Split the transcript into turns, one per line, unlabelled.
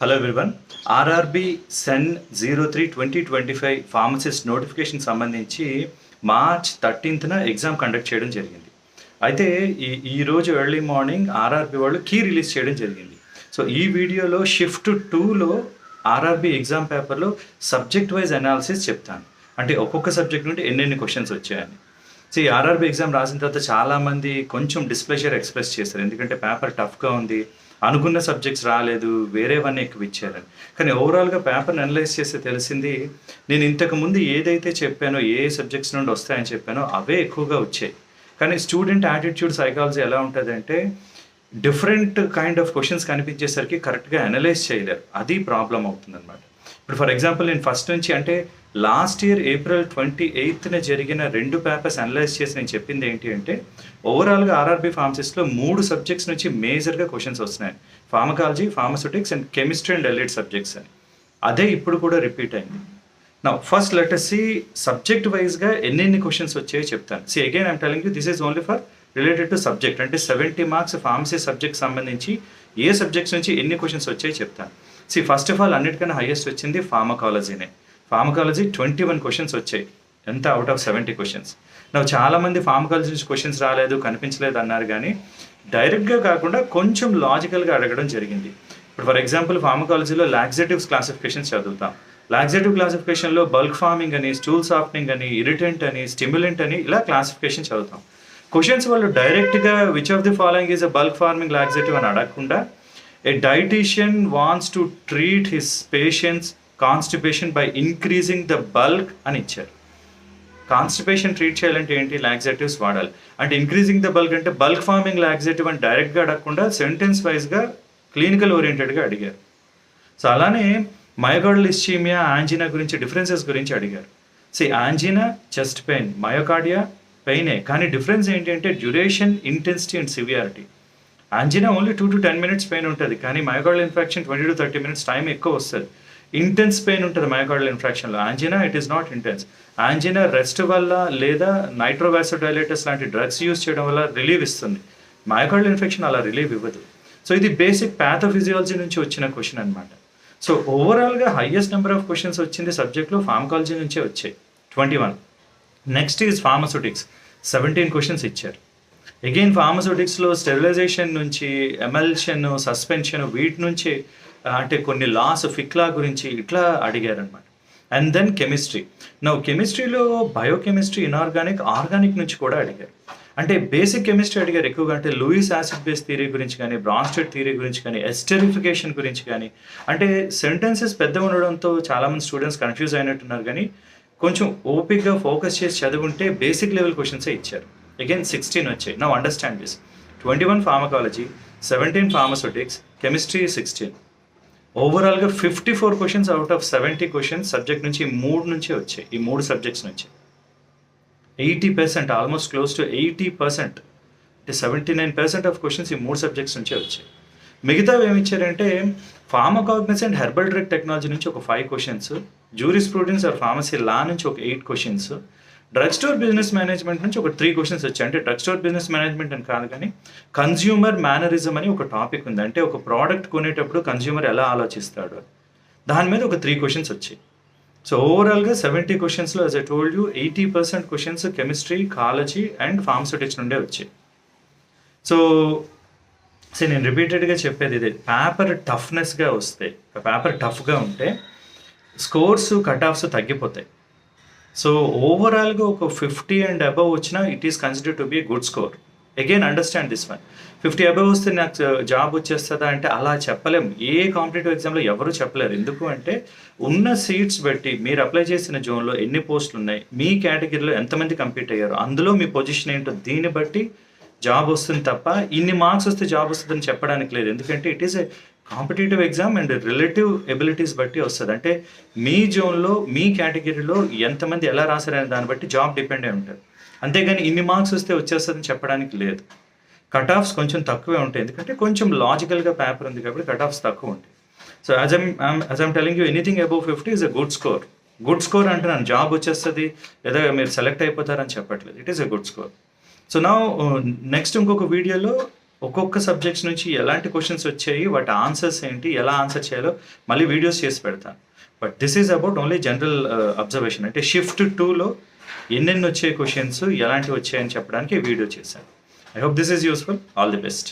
Hello everyone. RRB CEN 03/2025 pharmacist notification సంబంధించి March 13న exam conduct చేయడం జరిగింది. అయితే ఈరోజు ఎర్లీ మార్నింగ్ ఆర్ఆర్బి వాళ్ళు కీ రిలీజ్ చేయడం జరిగింది. సో ఈ వీడియోలో షిఫ్ట్ 2లో ఆర్ఆర్బి ఎగ్జామ్ పేపర్లో సబ్జెక్ట్ వైజ్ అనాలిసిస్ చెప్తాను. అంటే ఒక్కొక్క సబ్జెక్ట్ నుండి ఎన్నెన్ని క్వశ్చన్స్ వచ్చాయని. సో ఈ ఆర్ఆర్బి ఎగ్జామ్ రాసిన తర్వాత చాలామంది కొంచెం డిస్ప్లెజర్ ఎక్స్ప్రెస్ చేశారు, ఎందుకంటే పేపర్ టఫ్గా ఉంది, అనుకున్న సబ్జెక్ట్స్ రాలేదు, వేరేవన్నీ ఎక్కువ ఇచ్చారని. కానీ ఓవరాల్గా పేపర్ని అనలైజ్ చేస్తే తెలిసింది, నేను ఇంతకుముందు ఏదైతే చెప్పానో, ఏ సబ్జెక్ట్స్ నుండి వస్తాయని చెప్పానో అవే ఎక్కువగా వచ్చాయి. కానీ స్టూడెంట్ యాటిట్యూడ్ సైకాలజీ ఎలా ఉంటుందంటే డిఫరెంట్ కైండ్ ఆఫ్ క్వశ్చన్స్ కనిపించేసరికి కరెక్ట్గా అనలైజ్ చేయలేరు, అది ప్రాబ్లం అవుతుంది అనమాట. ఇప్పుడు ఫర్ ఎగ్జాంపుల్ నేను ఫస్ట్ నుంచి అంటే లాస్ట్ ఇయర్ April 28న జరిగిన 2 పేపర్స్ అనలైజ్ చేసి నేను చెప్పింది ఏంటి అంటే ఓవరాల్గా ఆర్ఆర్బి ఫార్మసిస్ట్లో 3 సబ్జెక్ట్స్ నుంచి మేజర్గా క్వశ్చన్స్ వస్తున్నాయి. Pharmacology, pharmaceutics and chemistry and allied subjects అని. అదే ఇప్పుడు కూడా రిపీట్ అయింది. నా first let us see subject వైజ్గా ఎన్ని క్వశ్చన్స్ వచ్చాయో చెప్తాను. See again I'm telling you this is only for related to subject. అంటే 70 మార్క్స్ ఫార్మసీ సబ్జెక్ట్ సంబంధించి ఏ సబ్జెక్ట్స్ నుంచి ఎన్ని క్వశ్చన్స్ వచ్చాయో చెప్తాను. సి ఫస్ట్ ఆఫ్ ఆల్ అన్నిటికన్నా హైయెస్ట్ వచ్చింది ఫార్మకాలజీనే. ఫార్మకాలజీ 21 క్వశ్చన్స్ వచ్చాయి, ఎంత అవుట్ ఆఫ్ 70 క్వశ్చన్స్. నాకు చాలామంది ఫార్మకాలజీ నుంచి క్వశ్చన్స్ రాలేదు, కనిపించలేదు అన్నారు, కానీ డైరెక్ట్గా కాకుండా కొంచెం లాజికల్గా అడగడం జరిగింది. ఇప్పుడు ఫర్ ఎగ్జాంపుల్ ఫార్మకాలజీలో లాక్సేటివ్స్ క్లాసిఫికేషన్స్ చదువుతాం. లాక్సేటివ్ క్లాసిఫికేషన్లో బల్క్ ఫార్మింగ్ అని, స్టూల్ సాఫ్టనింగ్ అని, ఇరిటెంట్ అని, స్టిమ్యులెంట్ అని ఇలా క్లాసిఫికేషన్ చదువుతాం. క్వశ్చన్స్ వాళ్ళు డైరెక్ట్గా which of the following is a bulk forming laxative అని అడగకుండా a dietitian wants to treat his patients constipation by increasing the bulk అని ఇచ్చారు. కాన్స్టిపేషన్ ట్రీట్ చేయాలంటే ఏంటి? లాక్సేటివ్స్ వాడాలి. అంటే ఇంక్రీజింగ్ ద బల్క్ అంటే బల్క్ ఫార్మింగ్ లాక్సేటివ్ అని డైరెక్ట్గా అడగకుండా సెంటెన్స్ వైజ్గా క్లినికల్ ఓరియంటెడ్గా అడిగారు. సో అలానే మయోకార్డియల్ ఇస్చీమియా, యాంజినా గురించి డిఫరెన్సెస్ గురించి అడిగారు. See angina chest pain, myocardia పెయినే, కానీ డిఫరెన్స్ ఏంటి అంటే duration, intensity and severity. Angina only 2 to 10 minutes pain ఉంటుంది, కానీ myocardial infection 20 to 30 minutes time ఎక్కువ వస్తుంది. ఇంటెన్స్ పెయిన్ ఉంటుంది మయోకార్డియల్ ఇన్ఫెక్షన్లో. Angina it is not intense. Angina rest వల్ల లేదా నైట్రోవాసోడైలేటస్ లాంటి డ్రగ్స్ యూస్ చేయడం వల్ల రిలీవ్ ఇస్తుంది. మయోకార్డియల్ ఇన్ఫెక్షన్ అలా రిలీవ్ ఇవ్వదు. సో ఇది బేసిక్ ప్యాథోఫిజియాలజీ నుంచి వచ్చిన క్వశ్చన్ అనమాట. సో ఓవరాల్గా హైయెస్ట్ నెంబర్ ఆఫ్ క్వశ్చన్స్ వచ్చింది సబ్జెక్ట్లో ఫార్మకాలజీ నుంచే వచ్చాయి, 21. నెక్స్ట్ ఈజ్ ఫార్మస్యూటిక్స్, 17 క్వశ్చన్స్ ఇచ్చారు. అగైన్ ఫార్మస్యూటిక్స్లో స్టెరిలైజేషన్ నుంచి, ఎమల్షన్, సస్పెన్షన్, వీటి నుంచి అంటే కొన్ని లాస్, ఫిక్లా గురించి ఇట్లా అడిగారనమాట. And then chemistry. కెమిస్ట్రీలో బయోకెమిస్ట్రీ, ఇనార్గానిక్, ఆర్గానిక్ నుంచి కూడా అడిగారు. అంటే బేసిక్ కెమిస్ట్రీ అడిగారు ఎక్కువగా. అంటే లూయిస్ యాసిడ్ బేస్ థియరీ గురించి కానీ, బ్రాన్స్టెడ్ థియరీ గురించి కానీ, ఎస్టరిఫికేషన్ గురించి కానీ. అంటే సెంటెన్సెస్ పెద్ద ఉండడంతో చాలామంది స్టూడెంట్స్ కన్ఫ్యూజ్ అయినట్టున్నారు, కానీ కొంచెం ఓపిక్గా ఫోకస్ చేసి చదువుకుంటే బేసిక్ లెవెల్ క్వశ్చన్సే ఇచ్చారు. అగైన్ 16 వచ్చాయి. Now understand this. 21 pharmacology, 17 pharmaceutics, chemistry 16. ఓవరాల్గా 54 questions out of 70 questions subject నుంచి 3 నుంచే వచ్చాయి, ఈ 3 సబ్జెక్ట్స్ నుంచి. 80%, ఆల్మోస్ట్ క్లోజ్ టు 80%, అంటే 79% ఆఫ్ క్వశ్చన్స్ ఈ 3 సబ్జెక్ట్స్ నుంచే వచ్చాయి. మిగతావి ఏమి ఇచ్చారంటే ఫార్మకాగ్నెస్ అండ్ హెర్బల్ డ్రగ్ టెక్నాలజీ నుంచి ఒక 5 క్వశ్చన్స్, జూరిస్ప్రూడెన్స్ ఆర్ ఫార్మసీ లా నుంచి ఒక 8 questions, drug store business management నుంచి ఒక 3 క్వశ్చన్స్ వచ్చాయి. అంటే డ్రగ్ స్టోర్ బిజినెస్ మేనేజ్మెంట్ అని కాదు, కానీ కన్జ్యూమర్ మేనరిజం అని ఒక టాపిక్ ఉంది. అంటే ఒక ప్రోడక్ట్ కొనేటప్పుడు కన్జ్యూమర్ ఎలా ఆలోచిస్తాడు, దాని మీద ఒక 3 క్వశ్చన్స్ వచ్చాయి. సో ఓవరాల్గా 70 క్వశ్చన్స్లో as I told you 80% questions chemistry, కాలజీ అండ్ ఫార్మస్యూటిక్స్ నుండే వచ్చాయి. సో నేను రిపీటెడ్గా చెప్పేది ఇదే, పేపర్ టఫ్నెస్గా వస్తే, పేపర్ టఫ్గా ఉంటే స్కోర్స్, కట్ ఆఫ్స్ తగ్గిపోతాయి. సో ఓవరాల్గా ఒక 50 and above వచ్చినా it is considered to be good score. Again understand this one. 50 above వస్తే నాకు జాబ్ వచ్చేస్తుందా అంటే అలా చెప్పలేం. ఏ కాంపిటేటివ్ ఎగ్జామ్లో ఎవరు చెప్పలేరు. ఎందుకు అంటే ఉన్న సీట్స్ బట్టి, మీరు అప్లై చేసిన జోన్లో ఎన్ని పోస్టులు ఉన్నాయి, మీ కేటగిరీలో ఎంతమంది కంప్లీట్ అయ్యారు, అందులో మీ పొజిషన్ ఏంటో దీన్ని బట్టి జాబ్ వస్తుంది తప్ప ఇన్ని మార్క్స్ వస్తే జాబ్ వస్తుందని చెప్పడానికి లేదు. ఎందుకంటే it is a competitive exam and relative abilities బట్టి వస్తుంది. అంటే మీ జోన్లో, మీ కేటగిరీలో ఎంతమంది ఎలా రాశారనే దాన్ని బట్టి జాబ్ డిపెండ్ అయి ఉంటుంది. అంతేగాని ఇన్ని మార్క్స్ వస్తే వచ్చేస్తుందని చెప్పడానికి లేదు. కట్ ఆఫ్స్ కొంచెం తక్కువే ఉంటాయి, ఎందుకంటే కొంచెం లాజికల్గా పేపర్ ఉంది కాబట్టి కట్ ఆఫ్స్ తక్కువ ఉంటాయి. So as I'm telling you, anything above 50 is a good score. Good score అంటున్నాను, జాబ్ వచ్చేస్తుంది లేదా మీరు సెలెక్ట్ అయిపోతారని చెప్పట్లేదు. It is a good score. So నా నెక్స్ట్ ఇంకొక వీడియోలో ఒక్కొక్క సబ్జెక్ట్స్ నుంచి ఎలాంటి క్వశ్చన్స్ వచ్చాయి, వాటి ఆన్సర్స్ ఏంటి, ఎలా ఆన్సర్ చేయాలో మళ్ళీ వీడియోస్ చేసి పెడతాను. But this is about only general observation. అంటే షిఫ్ట్ 2లో ఎన్నెన్ని వచ్చే క్వశ్చన్స్, ఎలాంటివి వచ్చాయని చెప్పడానికి వీడియో చేశాను. I hope this is useful. All the best.